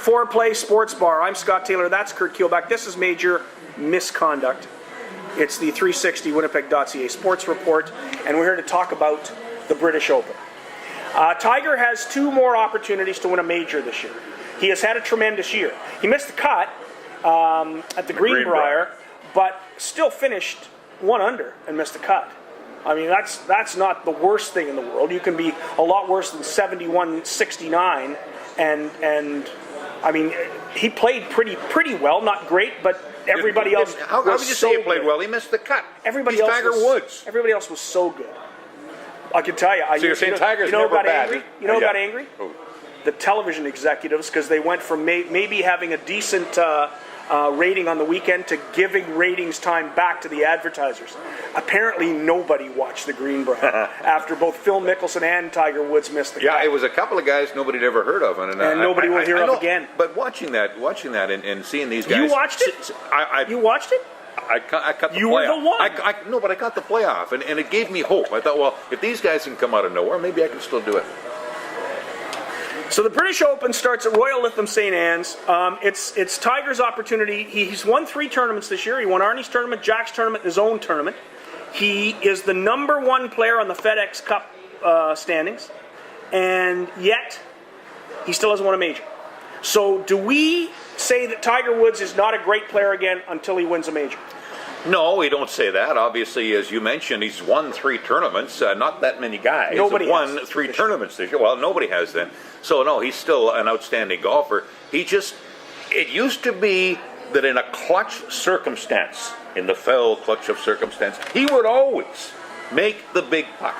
Foreplay Sports Bar. I'm Scott Taylor. That's Curt Keilback. This is Major Misconduct. It's the 360Winnipeg.ca sports report, and we're here to talk about the British Open. Tiger has 2 more opportunities to win a major this year. He has had a tremendous year. He missed the cut at the Greenbrier, but still finished 1 under and missed the cut. I mean, that's not the worst thing in the world. You can be a lot worse than 71-69, and I mean, he played pretty well. Not great, but everybody else. How would you say he played well? He missed the cut. Everybody He's else Tiger Woods. Everybody else was so good. I can tell you. So you're saying Tiger's never bad? Angry? You know who got angry? Who? The television executives, because they went from maybe having a decent rating on the weekend to giving ratings time back to the advertisers. Apparently, nobody watched the Greenbrier after both Phil Mickelson and Tiger Woods missed the cut. Yeah, it was a couple of guys nobody had ever heard of, and nobody will hear of again. But watching that, and seeing these guys, you watched it. You watched it. I cut the You play were the off. one. No, but I got the playoff, and it gave me hope. I thought, well, if these guys can come out of nowhere, maybe I can still do it. So the British Open starts at Royal Lytham St. Anne's. It's Tiger's opportunity. He's won 3 tournaments this year. He won Arnie's tournament, Jack's tournament, and his own tournament. He is the #1 player on the FedEx Cup standings, and yet he still hasn't won a major. So do we say that Tiger Woods is not a great player again until he wins a major? No, we don't say that. Obviously, as you mentioned, he's won 3 tournaments. Not that many guys nobody have won has 3 tournaments this year. Well, nobody has then. So, no, he's still an outstanding golfer. It used to be that in a clutch circumstance, in the fell clutch of circumstance, he would always make the big putt.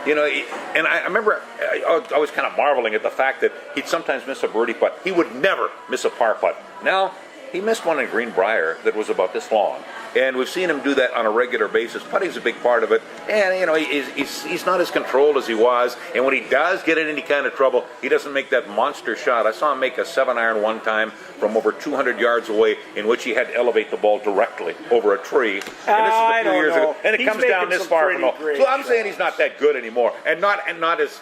You know, and I remember I was kind of marveling at the fact that he'd sometimes miss a birdie putt. He would never miss a par putt. Now, he missed one in Greenbrier that was about this long. And we've seen him do that on a regular basis. Putting's a big part of it. And, you know, he's not as controlled as he was. And when he does get in any kind of trouble, he doesn't make that monster shot. I saw him make a 7-iron one time from over 200 yards away, in which he had to elevate the ball directly over a tree. And this is a few years ago. And it comes down this far from all. So I'm saying he's not that good anymore. And not as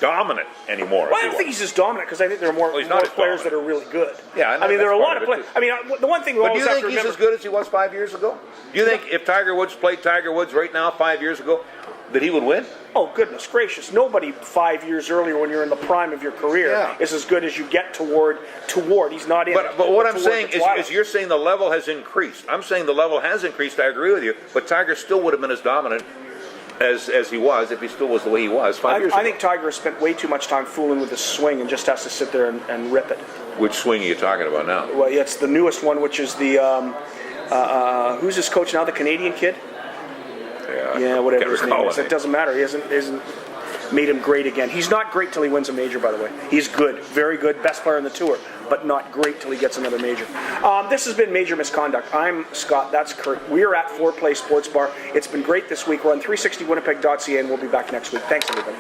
dominant anymore. Well, I don't think he's as dominant, because I think there are more players that are really good. Yeah, I mean, there are a lot of players. I mean, the one thing we always have to remember. He's as good as he was 5 years ago? Do you think if Tiger Woods played Tiger Woods right now 5 years ago, that he would win? Oh, goodness gracious. Nobody 5 years earlier, when you're in the prime of your career, is as good as you get toward. He's not in. But what I'm saying is you're saying the level has increased. I'm saying the level has increased. I agree with you. But Tiger still would have been as dominant as he was if he still was the way he was 5 years ago. I think Tiger has spent way too much time fooling with his swing and just has to sit there and rip it. Which swing are you talking about now? Well, it's the newest one, which is the who's his coach now? The Canadian kid. Yeah, whatever his name is. It doesn't matter. He hasn't made him great again. He's not great till he wins a major, by the way. He's good, very good, best player in the tour, but not great till he gets another major. This has been Major Misconduct. I'm Scott. That's Curt. We are at Foreplay Sports Bar. It's been great this week. We're on 360Winnipeg.ca, and we'll be back next week. Thanks, everybody.